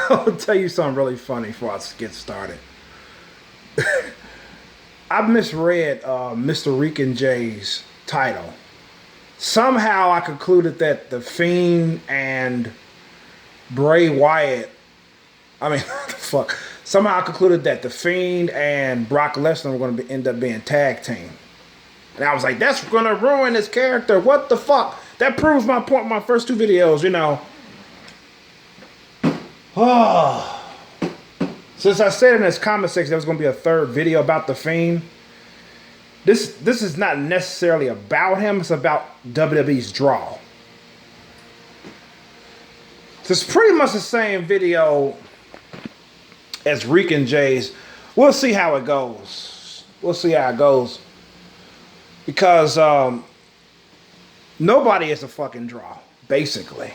I'll tell you something really funny before I get started. I misread Mr. Rican J's title. Somehow I concluded that The Fiend and Bray Wyatt, I mean, what the fuck? Somehow I concluded that The Fiend and Brock Lesnar were going to end up being tag team. And I was like, that's going to ruin his character. What the fuck? That proves my point in my first two videos, you know. Oh. Since I said in this comment section there was going to be a third video about The Fiend, this is not necessarily about him. It's about WWE's draw. So it's pretty much the same video as Rican J's. We'll see how it goes. We'll see how it goes. Because nobody is a fucking draw, basically.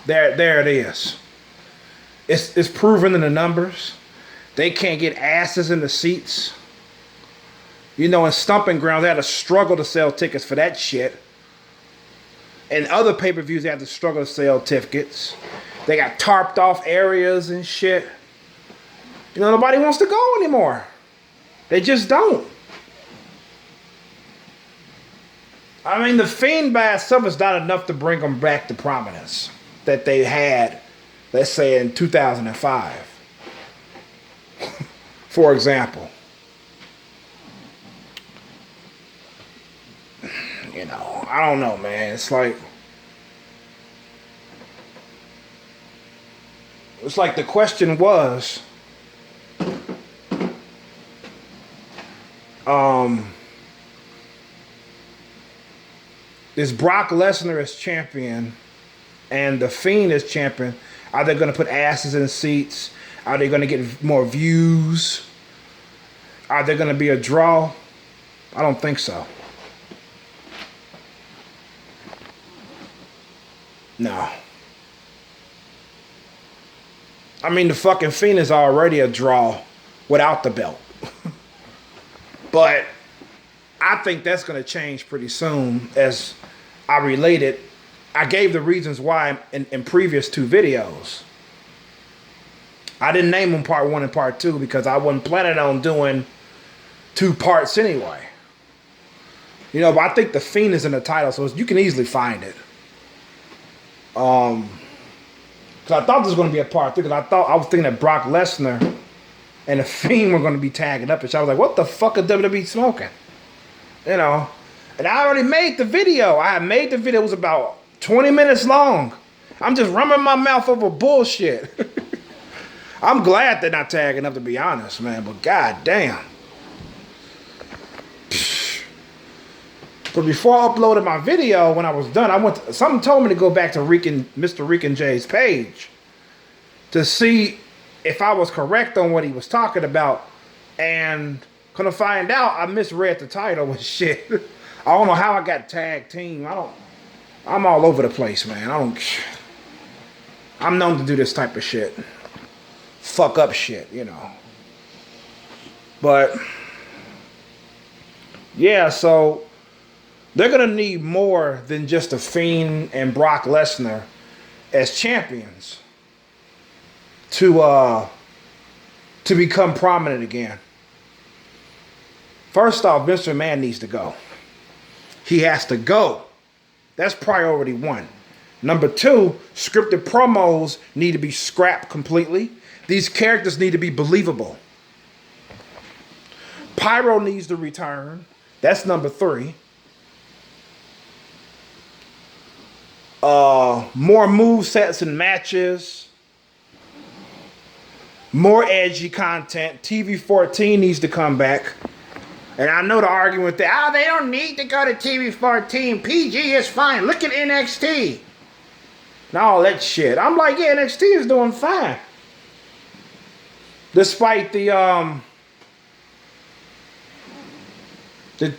There it is. It's proven in the numbers. They can't get asses in the seats. You know, in Stomping Grounds, they had to struggle to sell tickets for that shit. And other pay-per-views, they had to struggle to sell tickets. They got tarped off areas and shit. You know, nobody wants to go anymore. They just don't. I mean, The Fiend by itself is not enough to bring them back to prominence that they had, let's say, in 2005. For example. You know, I don't know, man. It's like the question was, is Brock Lesnar as champion and The Fiend as champion, are they going to put asses in seats? Are they going to get more views? Are they going to be a draw? I don't think so. No. I mean, the fucking Fiend is already a draw without the belt. But I think that's going to change pretty soon. As I related, I gave the reasons why in previous two videos. I didn't name them part 1 and part 2 because I wasn't planning on doing 2 parts anyway. You know, but I think The Fiend is in the title, so you can easily find it. Because I thought this was going to be a part 3, because I was thinking that Brock Lesnar and The Fiend were going to be tagging up, and so I was like, what the fuck is WWE smoking? You know, and I already made the video. I had made the video. It was about 20 minutes long. I'm just running my mouth over bullshit. I'm glad they're not tagging up, to be honest, man. But goddamn. But before I uploaded my video, when I was done, something told me to go back to Mr. Rican J's page to see if I was correct on what he was talking about. And gonna find out I misread the title and shit. I don't know how I got tag team. I'm all over the place, man. I'm known to do this type of shit. Fuck up shit, you know. But yeah, so they're gonna need more than just The Fiend and Brock Lesnar as champions to become prominent again. First off, Vince McMahon needs to go. He has to go. That's priority 1. Number 2, scripted promos need to be scrapped completely. These characters need to be believable. Pyro needs to return. That's number 3. More movesets and matches. More edgy content. TV 14 needs to come back. And I know the argument that, they don't need to go to TV 14. PG is fine. Look at NXT. And all that shit. I'm like, yeah, NXT is doing fine. Despite the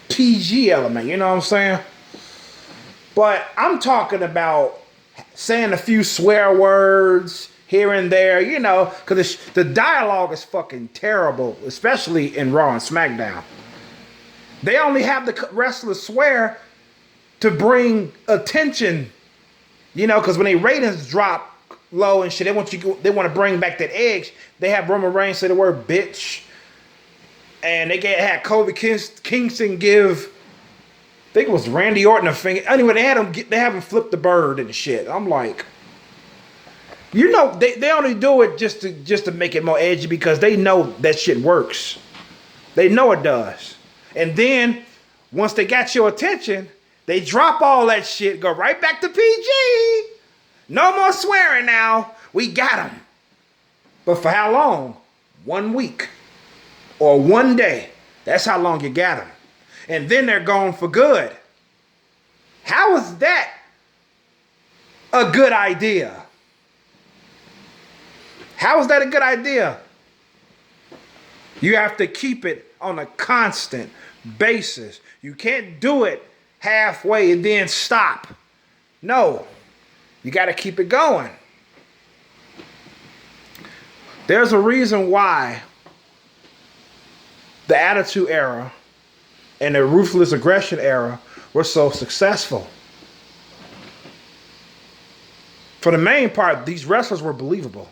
PG element, you know what I'm saying? But I'm talking about saying a few swear words here and there, you know, because the dialogue is fucking terrible, especially in Raw and SmackDown. They only have the wrestlers swear to bring attention, you know, because when their ratings drop, low and shit. They want to bring back that edge. They have Roman Reigns say the word bitch. And they had Kofi Kingston give, I think it was Randy Orton a finger. Anyway, they have him flip the bird and shit. I'm like, you know, they only do it just to make it more edgy because they know that shit works. They know it does. And then once they got your attention, they drop all that shit, go right back to PG. No more swearing now. We got them. But for how long? 1 week. Or 1 day. That's how long you got them. And then they're gone for good. How is that a good idea? How is that a good idea? You have to keep it on a constant basis. You can't do it halfway and then stop. No. You got to keep it going. There's a reason why the Attitude Era and the Ruthless Aggression Era were so successful. For the main part, these wrestlers were believable.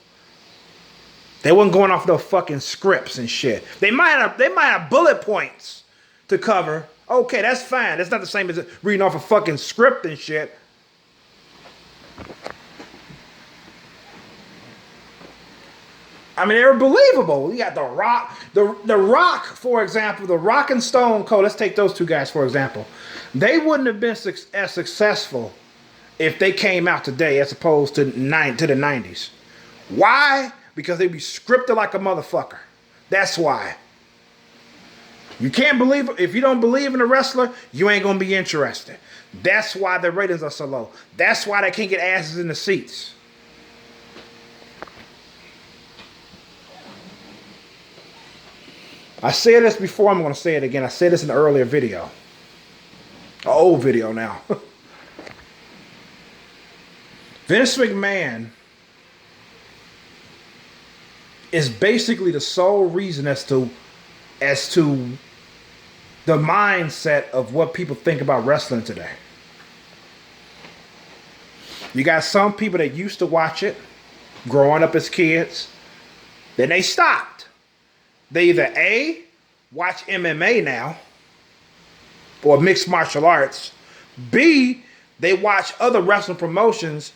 They wasn't going off no fucking scripts and shit. They might have bullet points to cover. Okay, that's fine. That's not the same as reading off a fucking script and shit. I mean, they were believable. You got The Rock. The Rock, for example, The Rock and Stone Cold. Let's take those two guys, for example. They wouldn't have been as successful if they came out today as opposed to the 90s. Why? Because they'd be scripted like a motherfucker. That's why. You can't believe it. If you don't believe in a wrestler, you ain't going to be interested. That's why the ratings are so low. That's why they can't get asses in the seats. I said this before, I'm going to say it again. I said this in an earlier video. An old video now. Vince McMahon is basically the sole reason as to the mindset of what people think about wrestling today. You got some people that used to watch it growing up as kids. Then they stopped. They either A, watch MMA now, or mixed martial arts. B, they watch other wrestling promotions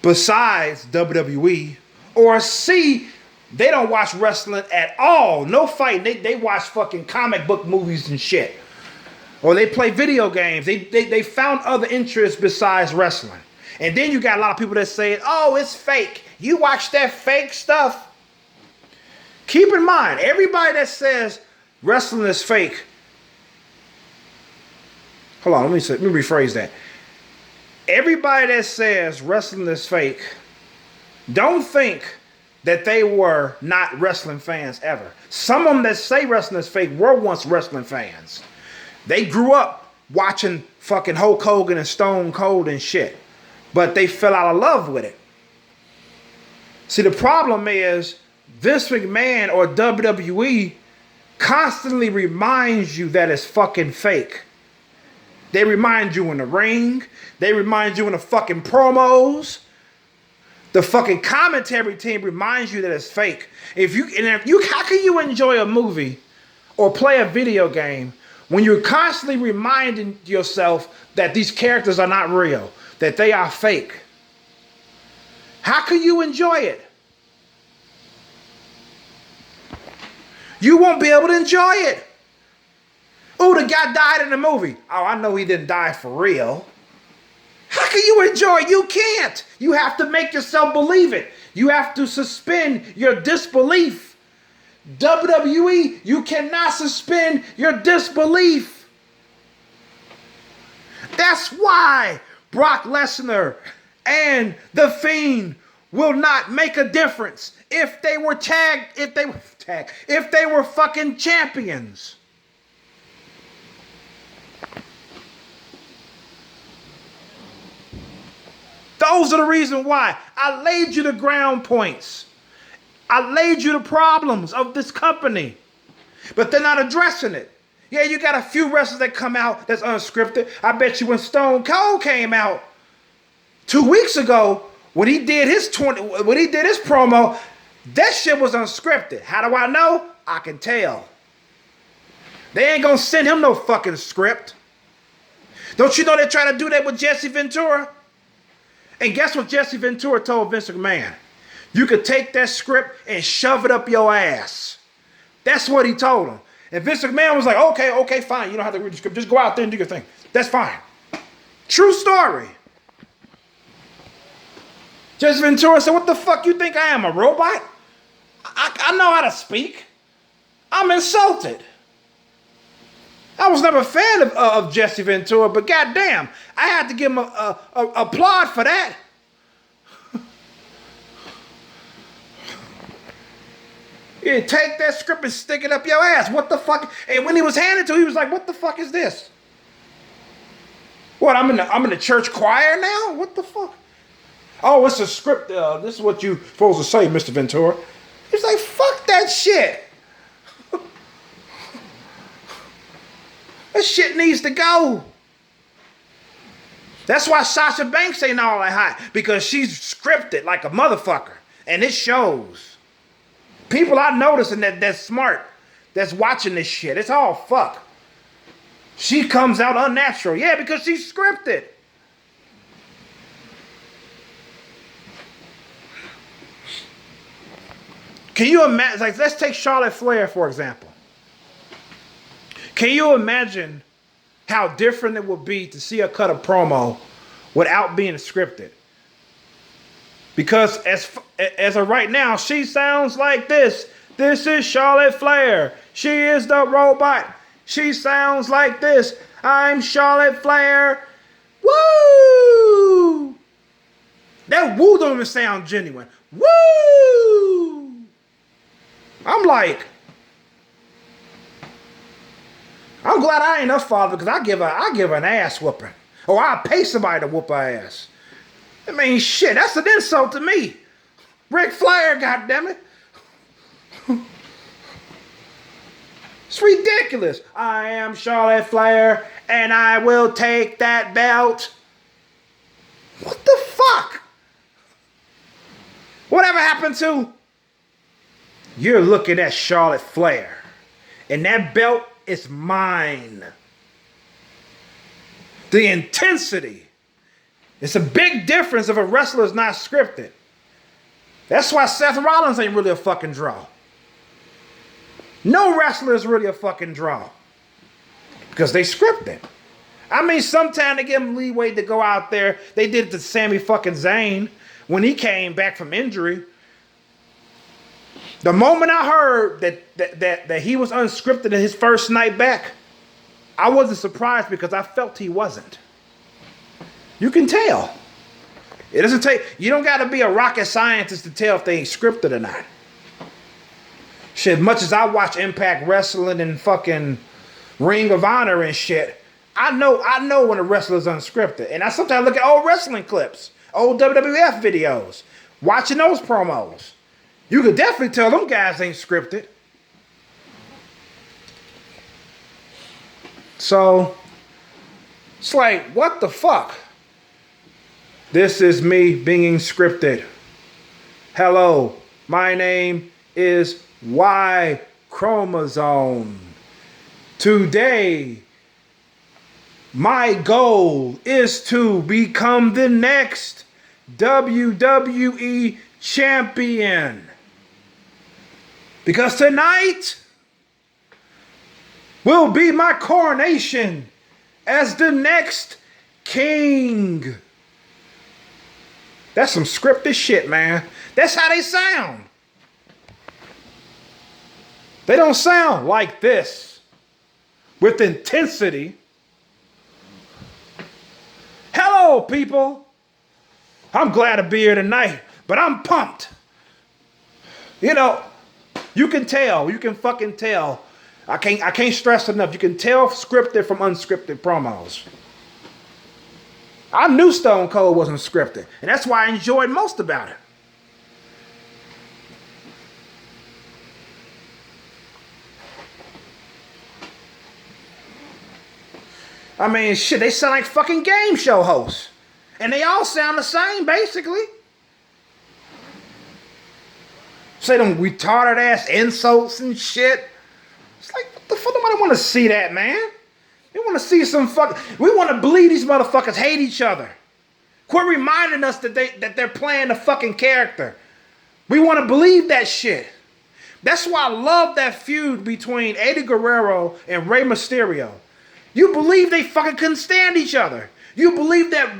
besides WWE. Or C, they don't watch wrestling at all. No fighting. They watch fucking comic book movies and shit. Or they play video games. They found other interests besides wrestling. And then you got a lot of people that say, oh, it's fake. You watch that fake stuff. Keep in mind, everybody that says wrestling is fake. Hold on, let me rephrase that. Everybody that says wrestling is fake, don't think that they were not wrestling fans ever. Some of them that say wrestling is fake were once wrestling fans. They grew up watching fucking Hulk Hogan and Stone Cold and shit. But they fell out of love with it. See, the problem is Vince McMahon or WWE constantly reminds you that it's fucking fake. They remind you in the ring. They remind you in the fucking promos. The fucking commentary team reminds you that it's fake. How can you enjoy a movie or play a video game when you're constantly reminding yourself that these characters are not real, that they are fake? How can you enjoy it? You won't be able to enjoy it. Oh, the guy died in the movie. Oh, I know he didn't die for real. How can you enjoy it? You can't. You have to make yourself believe it. You have to suspend your disbelief. WWE, you cannot suspend your disbelief. That's why Brock Lesnar and The Fiend will not make a difference if they were fucking champions. Those are the reason why. I laid you the ground points. I laid you the problems of this company. But they're not addressing it. Yeah, you got a few wrestlers that come out that's unscripted. I bet you when Stone Cold came out 2 weeks ago, when he did his promo, that shit was unscripted. How do I know? I can tell. They ain't gonna send him no fucking script. Don't you know they try to do that with Jesse Ventura? And guess what Jesse Ventura told Vince McMahon? You could take that script and shove it up your ass. That's what he told him. And Vince McMahon was like, okay, fine. You don't have to read the script. Just go out there and do your thing. That's fine. True story. Jesse Ventura said, what the fuck you think I am, a robot? I know how to speak. I'm insulted. I was never a fan of Jesse Ventura, but goddamn, I had to give him a applaud for that. You take that script and stick it up your ass. What the fuck? And when he was handed to, he was like, "What the fuck is this? What? I'm in the church choir now? What the fuck? Oh, it's a script. This is what you supposed to say, Mr. Ventura." He's like, "Fuck that shit. That shit needs to go." That's why Sasha Banks ain't all that hot, because she's scripted like a motherfucker, and it shows. People I noticing that's smart, that's watching this shit. It's all fuck. She comes out unnatural. Yeah, because she's scripted. Can you imagine, like, let's take Charlotte Flair, for example. Can you imagine how different it would be to see her cut a promo without being scripted? Because as of right now, she sounds like this. This is Charlotte Flair. She is the robot. She sounds like this. I'm Charlotte Flair. Woo! That woo don't even sound genuine. Woo! I'm like, I'm glad I ain't her father, because I give her an ass whooping. Or I pay somebody to whoop her ass. I mean, shit, that's an insult to me. Ric Flair, goddammit. It's ridiculous. I am Charlotte Flair, and I will take that belt. What the fuck? Whatever happened to? You're looking at Charlotte Flair, and that belt is mine. The intensity. It's a big difference if a wrestler's not scripted. That's why Seth Rollins ain't really a fucking draw. No wrestler is really a fucking draw. Because they scripted. I mean, sometimes they give him leeway to go out there. They did it to Sami fucking Zayn when he came back from injury. The moment I heard that he was unscripted in his first night back, I wasn't surprised, because I felt he wasn't. You can tell. It doesn't take, you don't got to be a rocket scientist to tell if they ain't scripted or not. Shit, much as I watch Impact Wrestling and fucking Ring of Honor and shit, I know when a wrestler's unscripted. And I sometimes look at old wrestling clips, old WWF videos, watching those promos. You could definitely tell them guys ain't scripted. So, it's like, what the fuck? This is me being scripted. Hello, my name is Y Chromosome. Today, my goal is to become the next WWE champion. Because tonight will be my coronation as the next king. That's some scripted shit, man. That's how they sound. They don't sound like this with intensity. Hello, people. I'm glad to be here tonight, but I'm pumped. You know, you can tell. You can fucking tell. I can't stress enough. You can tell scripted from unscripted promos. I knew Stone Cold wasn't scripted, and that's why I enjoyed most about it. I mean, shit, they sound like fucking game show hosts. And they all sound the same, basically. Say them retarded ass insults and shit. It's like, what the fuck? Nobody want to see that, man. We want to see some we want to believe these motherfuckers hate each other. Quit reminding us that they're playing the fucking character. We want to believe that shit. That's why I love that feud between Eddie Guerrero and Rey Mysterio. You believe they fucking couldn't stand each other. You believe that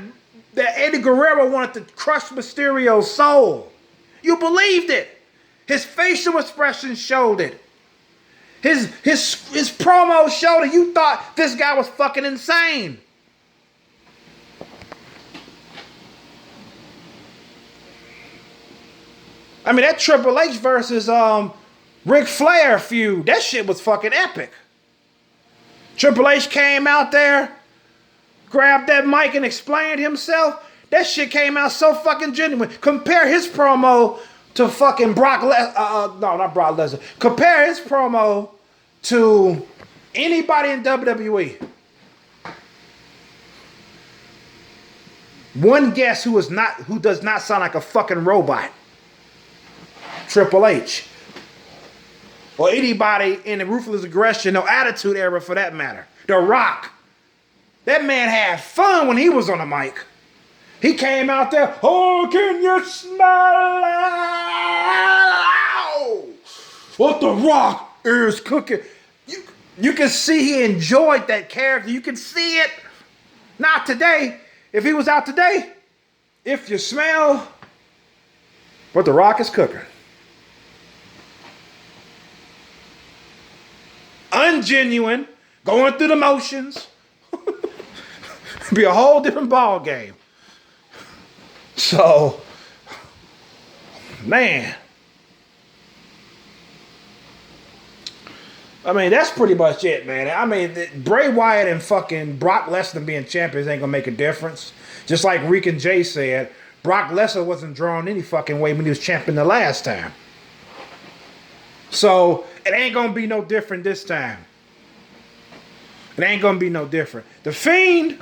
Eddie Guerrero wanted to crush Mysterio's soul. You believed it. His facial expression showed it. His promo showed it. You thought this guy was fucking insane. I mean, that Triple H versus Ric Flair feud, that shit was fucking epic. Triple H came out there, grabbed that mic and explained himself. That shit came out so fucking genuine. Compare his promo to fucking Brock Lesnar. No, not Brock Lesnar. Compare his promo to anybody in WWE. One guess who does not sound like a fucking robot. Triple H. Or anybody in the Ruthless Aggression, no Attitude Era for that matter. The Rock. That man had fun when he was on the mic. He came out there, oh, can you smell what The Rock is cooking? You can see he enjoyed that character. You can see it. Not today. If he was out today, if you smell what The Rock is cooking. Ungenuine, going through the motions. Be a whole different ball game. So, man. I mean, that's pretty much it, man. I mean, Bray Wyatt and fucking Brock Lesnar being champions ain't gonna make a difference. Just like Reek and Jay said, Brock Lesnar wasn't drawn any fucking way when he was champion the last time. So, it ain't gonna be no different this time. It ain't gonna be no different. The Fiend,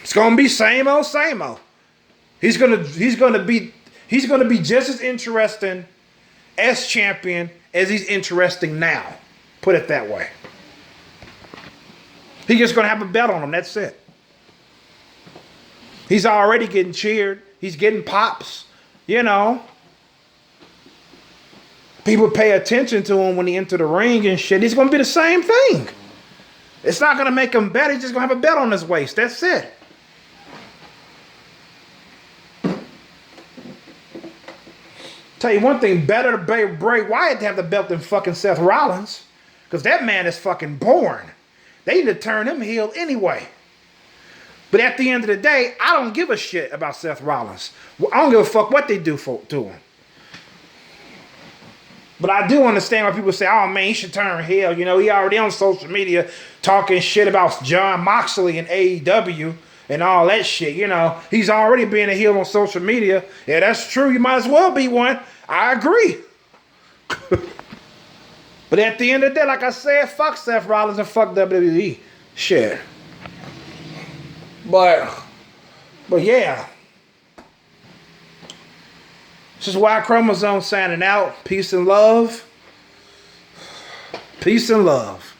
it's gonna be same old, same old. He's gonna be just as interesting as champion as he's interesting now. Put it that way. He's just gonna have a belt on him. That's it. He's already getting cheered. He's getting pops. You know, people pay attention to him when he enter the ring and shit. He's going to be the same thing. It's not going to make him better. He's just going to have a belt on his waist. That's it. Tell you one thing, better to Bray Wyatt to have the belt than fucking Seth Rollins. Because that man is fucking born. They need to turn him heel anyway. But at the end of the day, I don't give a shit about Seth Rollins. I don't give a fuck what they do to him. But I do understand why people say, oh man, he should turn heel. You know, he already on social media talking shit about John Moxley and AEW and all that shit. You know, he's already being a heel on social media. Yeah, that's true. You might as well be one. I agree. But at the end of the day, like I said, fuck Seth Rollins and fuck WWE. Shit. But yeah. This is Y Chromosome signing out. Peace and love. Peace and love.